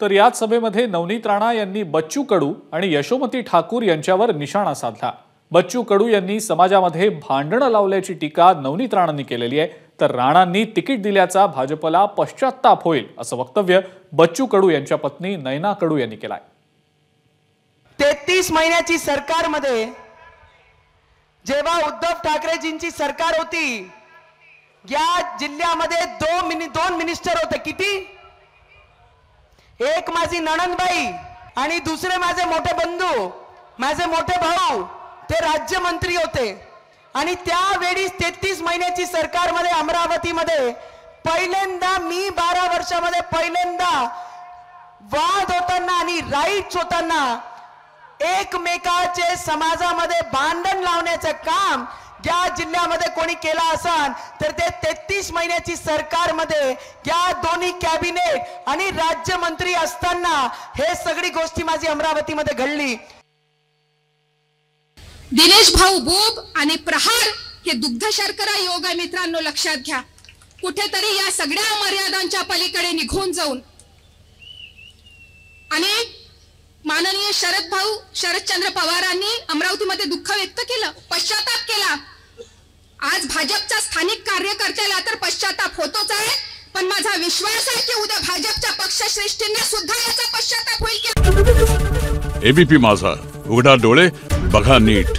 तर याच सभेमध्ये नवनीत राणा यांनी बच्चू कडू आणि यशोमती ठाकूर यांच्यावर निशाणा साधला। बच्चू कडू यांनी समाजामध्ये भांडणं लावल्याची टीका नवनीत राणांनी केलेली आहे, तर राणांनी तिकीट दिल्याचा भाजपला पश्चात्ताप होईल असं वक्तव्य बच्चू कडू यांच्या पत्नी नयना कडू यांनी केलंय। 33 महिन्याची सरकारमध्ये जेव्हा उद्धव ठाकरेजींची सरकार होती, या जिल्ह्यामध्ये दोन मिनिस्टर होते। किती? एक माझी नणंदबाई आणि दुसरे माझे मोठे बंधू, माझे मोठे भाऊ, ते राज्यमंत्री होते। आणि त्यावेळी 33 महिन्याची सरकारमध्ये अमरावतीमध्ये पहिल्यांदा मी 12 वर्षामध्ये पहिल्यांदा वाद होताना आणि राईट्स होताना एकमेकाचे समाजामध्ये भांडण लावण्याचं काम या जिल्ह्यामध्ये कोणी केला असेल तर ते 33 महिन्याची सरकारमध्ये या दोन्ही कॅबिनेट आणि राज्यमंत्री असताना हे सगळी गोष्टी माझी अमरावतीमध्ये घडली। दिनेश भाऊ बोब आणि प्रहार हे दुग्ध शर्करा योग आहे मित्रांनो, लक्षात घ्या। कुठेतरी या सगळ्या मर्यादांच्या पलीकडे निघून जाऊन आणि माननीय शरदचंद्र पवारांनी अमरावतीमध्ये दुःख व्यक्त केलं, पश्चाताप केला। आज भाजपच्या स्थानिक कार्यकर्त्याला तर पश्चाताप होतोच आहे, पण माझा विश्वास आहे की उद्या भाजपच्या पक्षश्रेष्ठींना सुद्धा याचा पश्चाताप होईल। एबीपी माझा, उघडा डोळे बघा नीट।